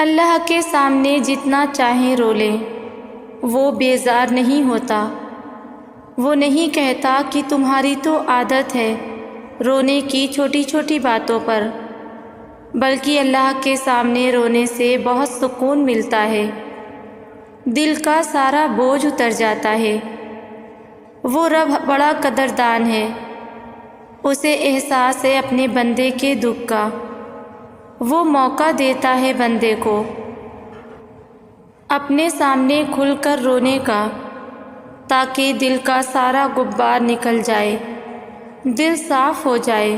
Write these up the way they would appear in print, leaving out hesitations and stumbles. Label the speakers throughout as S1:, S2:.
S1: اللہ کے سامنے جتنا چاہیں رو لیں، وہ بیزار نہیں ہوتا۔ وہ نہیں کہتا کہ تمہاری تو عادت ہے رونے کی چھوٹی چھوٹی باتوں پر، بلکہ اللہ کے سامنے رونے سے بہت سکون ملتا ہے، دل کا سارا بوجھ اتر جاتا ہے۔ وہ رب بڑا قدردان ہے، اسے احساس ہے اپنے بندے کے دکھ کا، وہ موقع دیتا ہے بندے کو اپنے سامنے کھل کر رونے کا، تاکہ دل کا سارا غبار نکل جائے، دل صاف ہو جائے،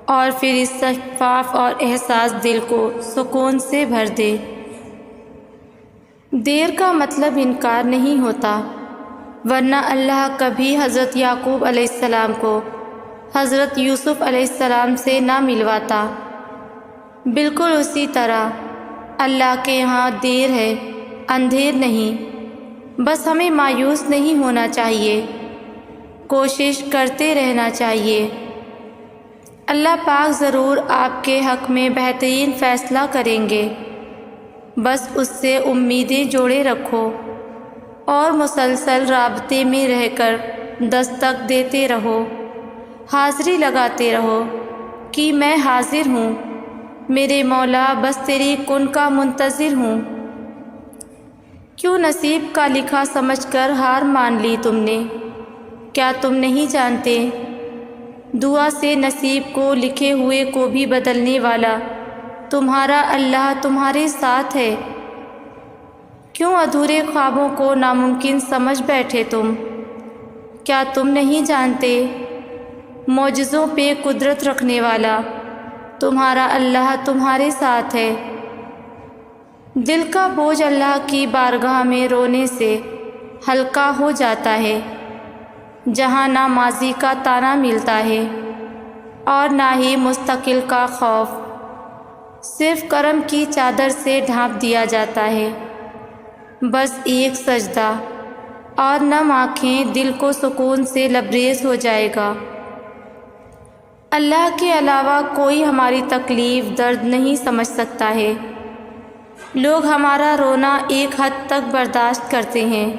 S1: اور پھر اس شفاف اور احساس دل کو سکون سے بھر دے۔ دیر کا مطلب انکار نہیں ہوتا، ورنہ اللہ کبھی حضرت یعقوب علیہ السلام کو حضرت یوسف علیہ السلام سے نہ ملواتا۔ بالکل اسی طرح اللہ کے یہاں دیر ہے، اندھیر نہیں۔ بس ہمیں مایوس نہیں ہونا چاہیے، کوشش کرتے رہنا چاہیے۔ اللہ پاک ضرور آپ کے حق میں بہترین فیصلہ کریں گے، بس اس سے امیدیں جوڑے رکھو اور مسلسل رابطے میں رہ کر دستک دیتے رہو، حاضری لگاتے رہو کہ میں حاضر ہوں میرے مولا، بس تیری کن کا منتظر ہوں۔ کیوں نصیب کا لکھا سمجھ کر ہار مان لی تم نے؟ کیا تم نہیں جانتے دعا سے نصیب کو لکھے ہوئے کو بھی بدلنے والا تمہارا اللہ تمہارے ساتھ ہے؟ کیوں ادھورے خوابوں کو ناممکن سمجھ بیٹھے تم؟ کیا تم نہیں جانتے معجزوں پہ قدرت رکھنے والا تمہارا اللہ تمہارے ساتھ ہے؟ دل کا بوجھ اللہ کی بارگاہ میں رونے سے ہلکا ہو جاتا ہے، جہاں نہ ماضی کا تانا ملتا ہے اور نہ ہی مستقل کا خوف، صرف کرم کی چادر سے ڈھانپ دیا جاتا ہے۔ بس ایک سجدہ اور نم آنکھیں، دل کو سکون سے لبریز ہو جائے گا۔ اللہ کے علاوہ کوئی ہماری تکلیف درد نہیں سمجھ سکتا ہے۔ لوگ ہمارا رونا ایک حد تک برداشت کرتے ہیں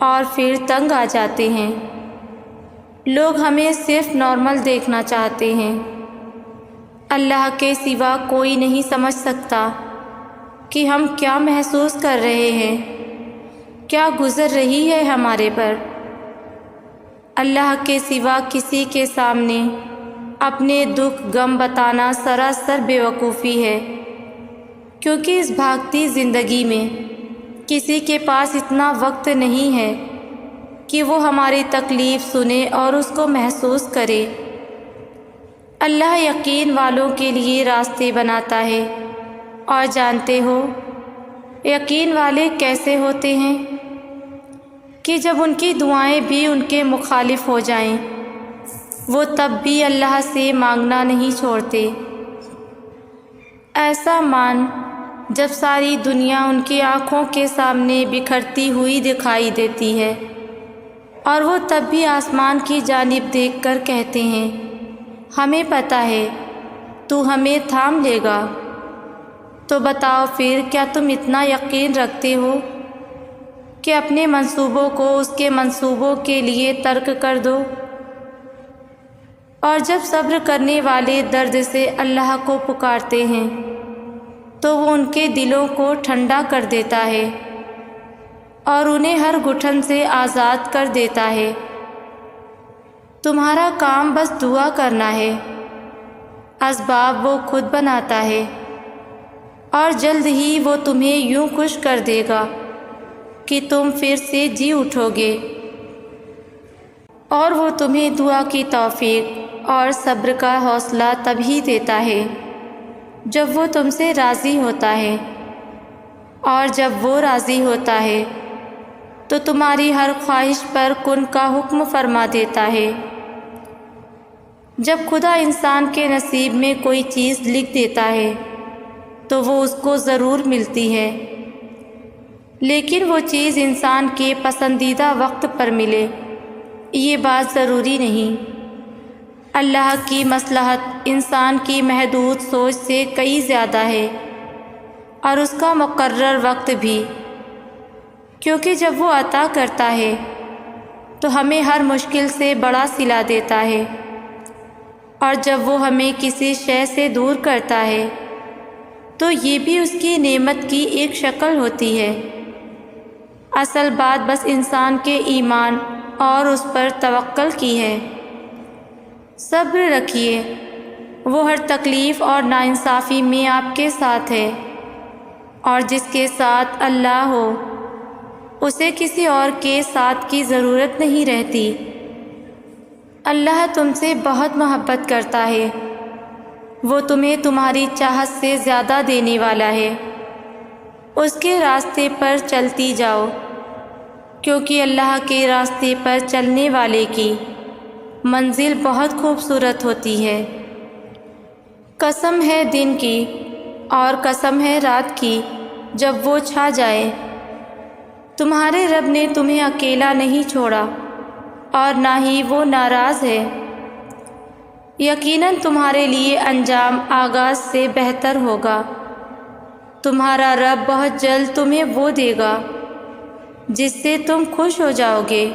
S1: اور پھر تنگ آ جاتے ہیں۔ لوگ ہمیں صرف نارمل دیکھنا چاہتے ہیں۔ اللہ کے سوا کوئی نہیں سمجھ سکتا کہ ہم کیا محسوس کر رہے ہیں، کیا گزر رہی ہے ہمارے پر۔ اللہ کے سوا کسی کے سامنے اپنے دکھ غم بتانا سراسر بے وقوفی ہے، کیونکہ اس بھاگتی زندگی میں کسی کے پاس اتنا وقت نہیں ہے کہ وہ ہماری تکلیف سنے اور اس کو محسوس کرے۔ اللہ یقین والوں کے لیے راستے بناتا ہے، اور جانتے ہو یقین والے کیسے ہوتے ہیں؟ کہ جب ان کی دعائیں بھی ان کے مخالف ہو جائیں، وہ تب بھی اللہ سے مانگنا نہیں چھوڑتے۔ ایسا مان جب ساری دنیا ان کی آنکھوں کے سامنے بکھرتی ہوئی دکھائی دیتی ہے، اور وہ تب بھی آسمان کی جانب دیکھ کر کہتے ہیں، ہمیں پتہ ہے تو ہمیں تھام لے گا۔ تو بتاؤ پھر، کیا تم اتنا یقین رکھتے ہو کہ اپنے منصوبوں کو اس کے منصوبوں کے لیے ترک کر دو؟ اور جب صبر کرنے والے درد سے اللہ کو پکارتے ہیں تو وہ ان کے دلوں کو ٹھنڈا کر دیتا ہے اور انہیں ہر گھٹن سے آزاد کر دیتا ہے۔ تمہارا کام بس دعا کرنا ہے، اسباب وہ خود بناتا ہے، اور جلد ہی وہ تمہیں یوں خوش کر دے گا کہ تم پھر سے جی اٹھو گے، اور وہ تمہیں دعا کی توفیق اور صبر کا حوصلہ تبھی دیتا ہے جب وہ تم سے راضی ہوتا ہے، اور جب وہ راضی ہوتا ہے تو تمہاری ہر خواہش پر کن کا حکم فرما دیتا ہے۔ جب خدا انسان کے نصیب میں کوئی چیز لکھ دیتا ہے تو وہ اس کو ضرور ملتی ہے، لیکن وہ چیز انسان کے پسندیدہ وقت پر ملے یہ بات ضروری نہیں۔ اللہ کی مصلحت انسان کی محدود سوچ سے کئی زیادہ ہے، اور اس کا مقرر وقت بھی، کیونکہ جب وہ عطا کرتا ہے تو ہمیں ہر مشکل سے بڑا صلہ دیتا ہے، اور جب وہ ہمیں کسی شے سے دور کرتا ہے تو یہ بھی اس کی نعمت کی ایک شکل ہوتی ہے۔ اصل بات بس انسان کے ایمان اور اس پر توکل کی ہے۔ صبر رکھیے، وہ ہر تکلیف اور ناانصافی میں آپ کے ساتھ ہے، اور جس کے ساتھ اللہ ہو اسے کسی اور کے ساتھ کی ضرورت نہیں رہتی۔ اللہ تم سے بہت محبت کرتا ہے، وہ تمہیں تمہاری چاہت سے زیادہ دینے والا ہے۔ اس کے راستے پر چلتی جاؤ، کیونکہ اللہ کے راستے پر چلنے والے کی منزل بہت خوبصورت ہوتی ہے۔ قسم ہے دن کی اور قسم ہے رات کی جب وہ چھا جائے، تمہارے رب نے تمہیں اکیلا نہیں چھوڑا اور نہ ہی وہ ناراض ہے۔ یقیناً تمہارے لیے انجام آغاز سے بہتر ہوگا۔ تمہارا رب بہت جلد تمہیں وہ دے گا جس سے تم خوش ہو جاؤ گے۔